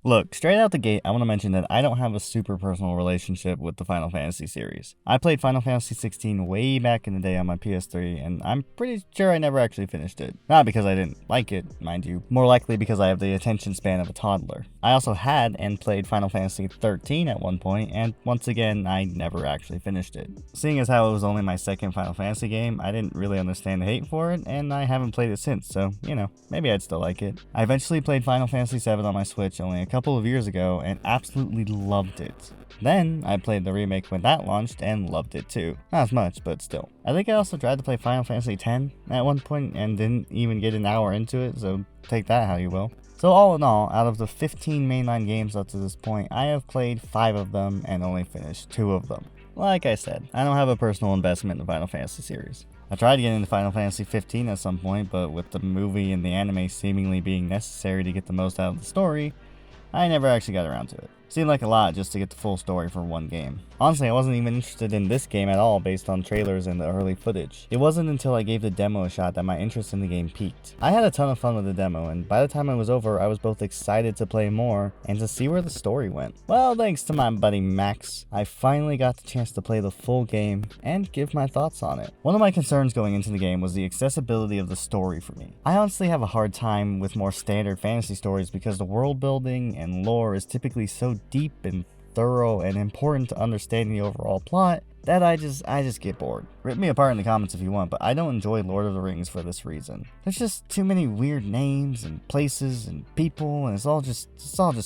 Look, straight out the gate, I want to mention that I don't have a super personal relationship with the Final Fantasy series. I played Final Fantasy XVI way back in the day on my PS3, and I'm pretty sure I never actually finished it. Not because I didn't like it, mind you, more likely because I have the attention span of a toddler. I also had and played Final Fantasy XIII at one point, and once again, I never actually finished it. Seeing as how it was only my second Final Fantasy game, I didn't really understand the hate for it, and I haven't played it since, so, maybe I'd still like it. I eventually played Final Fantasy VII on my Switch only a couple of years ago and absolutely loved it. Then I played the remake when that launched and loved it too. Not as much, but still. I think I also tried to play Final Fantasy X at one point and didn't even get an hour into it, so take that how you will. So all in all, out of the 15 mainline games up to this point, I have played 5 of them and only finished 2 of them. Like I said, I don't have a personal investment in the Final Fantasy series. I tried to get into Final Fantasy XV at some point, but with the movie and the anime seemingly being necessary to get the most out of the story, I never actually got around to it. Seemed like a lot just to get the full story for one game. Honestly, I wasn't even interested in this game at all based on trailers and the early footage. It wasn't until I gave the demo a shot that my interest in the game peaked. I had a ton of fun with the demo, and by the time it was over, I was both excited to play more and to see where the story went. Well, thanks to my buddy Maxx, I finally got the chance to play the full game and give my thoughts on it. One of my concerns going into the game was the accessibility of the story for me. I honestly have a hard time with more standard fantasy stories because the world building and lore is typically so deep and thorough and important to understanding the overall plot that I just get bored. Rip me apart in the comments if you want, but I don't enjoy Lord of the Rings for this reason. There's just too many weird names and places and people, and it's all just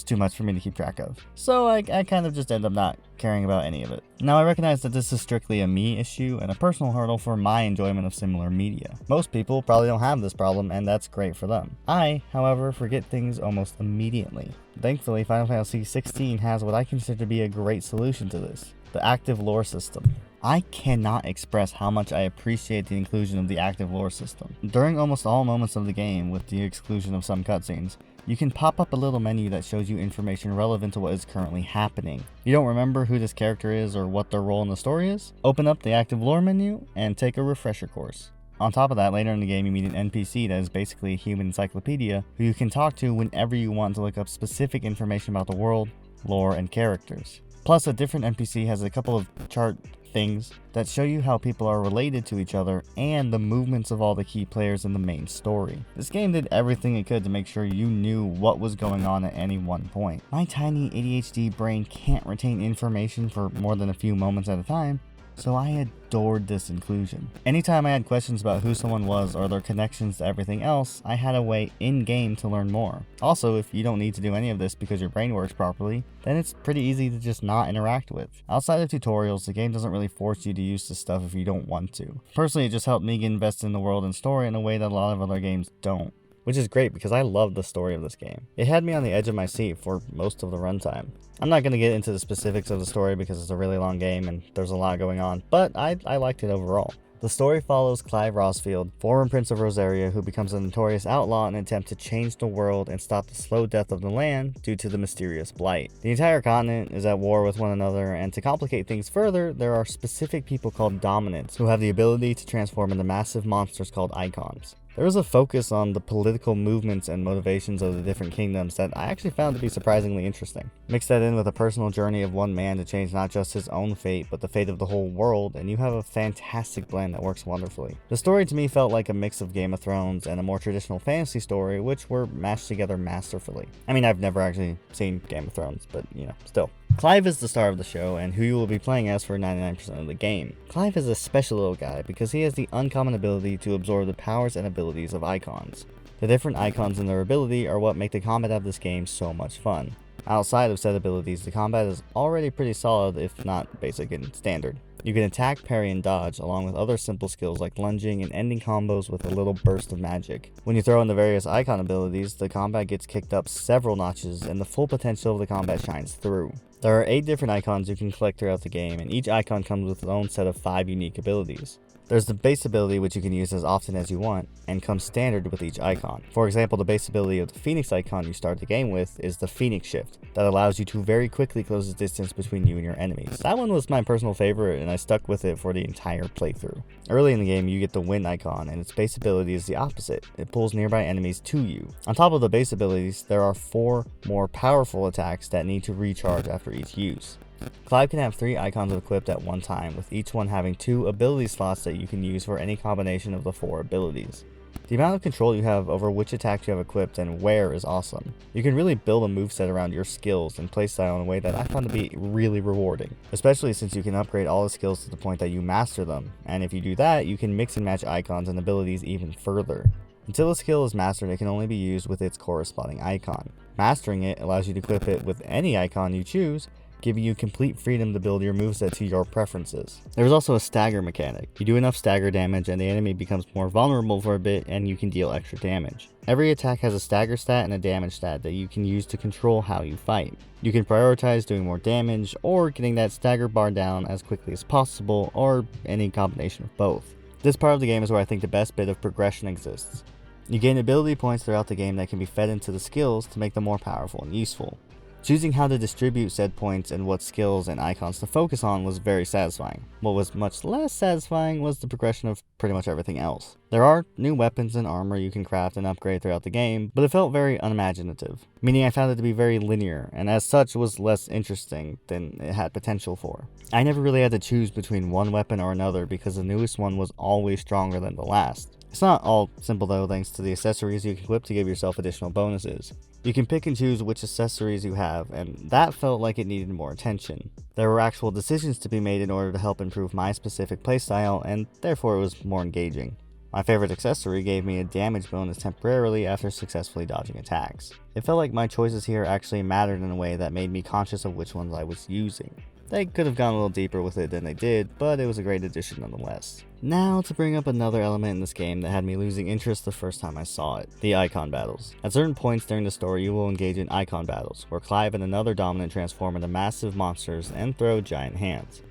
too much for me to keep track of. So I kind of just end up not caring about any of it. Now I recognize that this is strictly a me issue and a personal hurdle for my enjoyment of similar media. Most people probably don't have this problem, and that's great for them. I, however, forget things almost immediately. Thankfully, Final Fantasy XVI has what I consider to be a great solution to this: the active lore system. I cannot express how much I appreciate the inclusion of the active lore system. During almost all moments of the game, with the exclusion of some cutscenes, you can pop up a little menu that shows you information relevant to what is currently happening. You don't remember who this character is or what their role in the story is? Open up the active lore menu and take a refresher course. On top of that, later in the game you meet an NPC that is basically a human encyclopedia who you can talk to whenever you want to look up specific information about the world, lore, and characters. Plus, a different NPC has a couple of chart things that show you how people are related to each other and the movements of all the key players in the main story. This game did everything it could to make sure you knew what was going on at any one point. My tiny ADHD brain can't retain information for more than a few moments at a time, so I adored this inclusion. Anytime I had questions about who someone was or their connections to everything else, I had a way in-game to learn more. Also, if you don't need to do any of this because your brain works properly, then it's pretty easy to just not interact with. Outside of tutorials, the game doesn't really force you to use this stuff if you don't want to. Personally, it just helped me get invested in the world and story in a way that a lot of other games don't. Which is great because I love the story of this game. It had me on the edge of my seat for most of the runtime. I'm not going to get into the specifics of the story because it's a really long game and there's a lot going on, but I liked it overall. The story follows Clive Rosfield, former Prince of Rosaria, who becomes a notorious outlaw in an attempt to change the world and stop the slow death of the land due to the mysterious blight. The entire continent is at war with one another, and to complicate things further, there are specific people called Dominants who have the ability to transform into massive monsters called Icons. There was a focus on the political movements and motivations of the different kingdoms that I actually found to be surprisingly interesting. Mix that in with a personal journey of one man to change not just his own fate, but the fate of the whole world, and you have a fantastic blend that works wonderfully. The story to me felt like a mix of Game of Thrones and a more traditional fantasy story, which were mashed together masterfully. I mean, I've never actually seen Game of Thrones, but still. Clive is the star of the show and who you will be playing as for 99% of the game. Clive is a special little guy because he has the uncommon ability to absorb the powers and abilities of icons. The different icons and their ability are what make the combat of this game so much fun. Outside of said abilities, the combat is already pretty solid, if not basic and standard. You can attack, parry, and dodge, along with other simple skills like lunging and ending combos with a little burst of magic. When you throw in the various icon abilities, the combat gets kicked up several notches and the full potential of the combat shines through. There are 8 different icons you can collect throughout the game, and each icon comes with its own set of 5 unique abilities. There's the base ability, which you can use as often as you want, and comes standard with each icon. For example, the base ability of the Phoenix icon you start the game with is the Phoenix Shift, that allows you to very quickly close the distance between you and your enemies. That one was my personal favorite, and I stuck with it for the entire playthrough. Early in the game, you get the Wind icon, and its base ability is the opposite. It pulls nearby enemies to you. On top of the base abilities, there are 4 more powerful attacks that need to recharge after each use. Clive can have 3 icons equipped at one time, with each one having 2 ability slots that you can use for any combination of the 4 abilities. The amount of control you have over which attacks you have equipped and where is awesome. You can really build a moveset around your skills and playstyle in a way that I found to be really rewarding, especially since you can upgrade all the skills to the point that you master them, and if you do that, you can mix and match icons and abilities even further. Until a skill is mastered, it can only be used with its corresponding icon. Mastering it allows you to equip it with any icon you choose, giving you complete freedom to build your moveset to your preferences. There is also a stagger mechanic. You do enough stagger damage and the enemy becomes more vulnerable for a bit and you can deal extra damage. Every attack has a stagger stat and a damage stat that you can use to control how you fight. You can prioritize doing more damage or getting that stagger bar down as quickly as possible, or any combination of both. This part of the game is where I think the best bit of progression exists. You gain ability points throughout the game that can be fed into the skills to make them more powerful and useful. Choosing how to distribute said points and what skills and icons to focus on was very satisfying. What was much less satisfying was the progression of pretty much everything else. There are new weapons and armor you can craft and upgrade throughout the game, but it felt very unimaginative, meaning I found it to be very linear, and as such was less interesting than it had potential for. I never really had to choose between one weapon or another because the newest one was always stronger than the last. It's not all simple though, thanks to the accessories you can equip to give yourself additional bonuses. You can pick and choose which accessories you have, and that felt like it needed more attention. There were actual decisions to be made in order to help improve my specific playstyle, and therefore it was more engaging. My favorite accessory gave me a damage bonus temporarily after successfully dodging attacks. It felt like my choices here actually mattered in a way that made me conscious of which ones I was using. They could have gone a little deeper with it than they did, but it was a great addition nonetheless. Now to bring up another element in this game that had me losing interest the first time I saw it, the icon battles. At certain points during the story you will engage in icon battles, where Clive and another dominant transform into massive monsters and throw giant hands.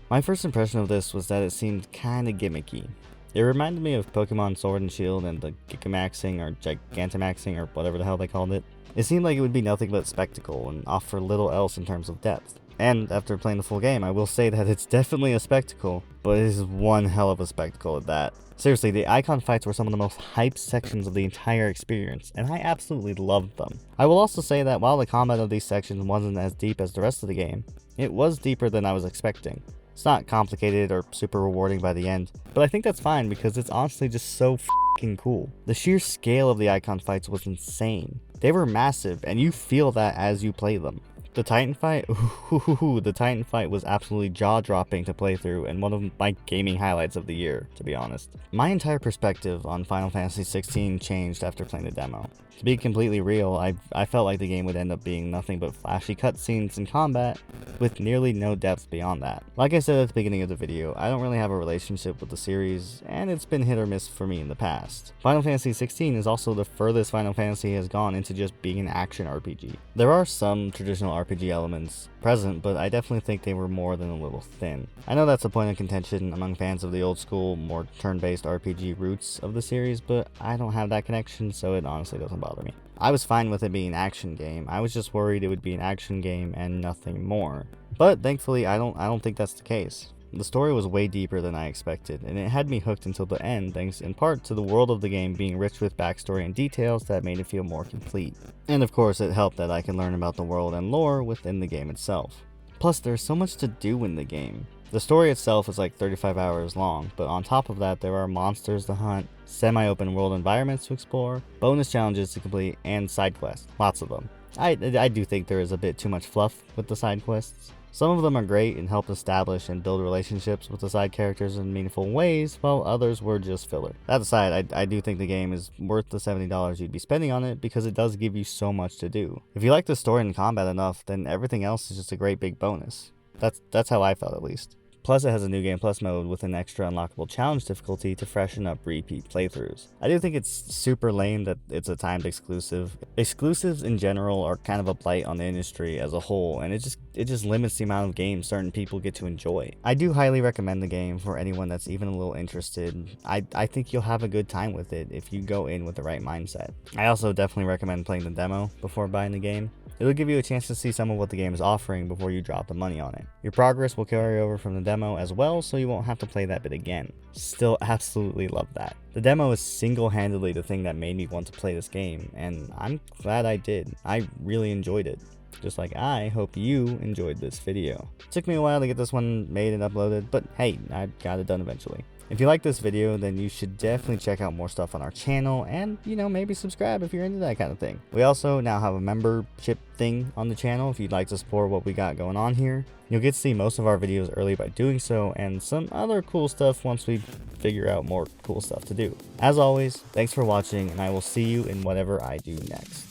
My first impression of this was that it seemed kinda gimmicky. It reminded me of Pokemon Sword and Shield and the Gigamaxing or Gigantamaxing or whatever the hell they called it. It seemed like it would be nothing but spectacle and offer little else in terms of depth. And after playing the full game, I will say that it's definitely a spectacle, but it is one hell of a spectacle at that. Seriously, the icon fights were some of the most hyped sections of the entire experience, and I absolutely loved them. I will also say that while the combat of these sections wasn't as deep as the rest of the game, it was deeper than I was expecting. It's not complicated or super rewarding by the end, but I think that's fine because it's honestly just so f***ing cool. The sheer scale of the icon fights was insane. They were massive, and you feel that as you play them. The Titan fight? The Titan fight was absolutely jaw-dropping to play through and one of my gaming highlights of the year, to be honest. My entire perspective on Final Fantasy XVI changed after playing the demo. To be completely real, I felt like the game would end up being nothing but flashy cutscenes and combat, with nearly no depth beyond that. Like I said at the beginning of the video, I don't really have a relationship with the series, and it's been hit or miss for me in the past. Final Fantasy XVI is also the furthest Final Fantasy has gone into just being an action RPG. There are some traditional RPG elements present, but I definitely think they were more than a little thin. I know that's a point of contention among fans of the old school, more turn-based RPG roots of the series, but I don't have that connection, so it honestly doesn't bother me. I was fine with it being an action game. I was just worried it would be an action game and nothing more. But thankfully, I don't think that's the case. The story was way deeper than I expected, and it had me hooked until the end, thanks in part to the world of the game being rich with backstory and details that made it feel more complete. And of course, it helped that I can learn about the world and lore within the game itself. Plus, there's so much to do in the game. The story itself is like 35 hours long, but on top of that, there are monsters to hunt, semi-open world environments to explore, bonus challenges to complete, and side quests. Lots of them. I do think there is a bit too much fluff with the side quests. Some of them are great and help establish and build relationships with the side characters in meaningful ways, while others were just filler. That aside, I do think the game is worth the $70 you'd be spending on it because it does give you so much to do. If you like the story and combat enough, then everything else is just a great big bonus. That's how I felt, at least. Plus, it has a New Game Plus mode with an extra unlockable challenge difficulty to freshen up repeat playthroughs. I do think it's super lame that it's a timed exclusive. Exclusives in general are kind of a blight on the industry as a whole, and it just limits the amount of games certain people get to enjoy. I do highly recommend the game for anyone that's even a little interested. I think you'll have a good time with it if you go in with the right mindset. I also definitely recommend playing the demo before buying the game. It'll give you a chance to see some of what the game is offering before you drop the money on it. Your progress will carry over from the demo as well, so you won't have to play that bit again. Still absolutely love that. The demo is single-handedly the thing that made me want to play this game, and I'm glad I did. I really enjoyed it. Just like I hope you enjoyed this video. It took me a while to get this one made and uploaded, but hey, I got it done eventually. If you like this video, then you should definitely check out more stuff on our channel and, maybe subscribe if you're into that kind of thing. We also now have a membership thing on the channel if you'd like to support what we got going on here. You'll get to see most of our videos early by doing so, and some other cool stuff once we figure out more cool stuff to do. As always, thanks for watching, and I will see you in whatever I do next.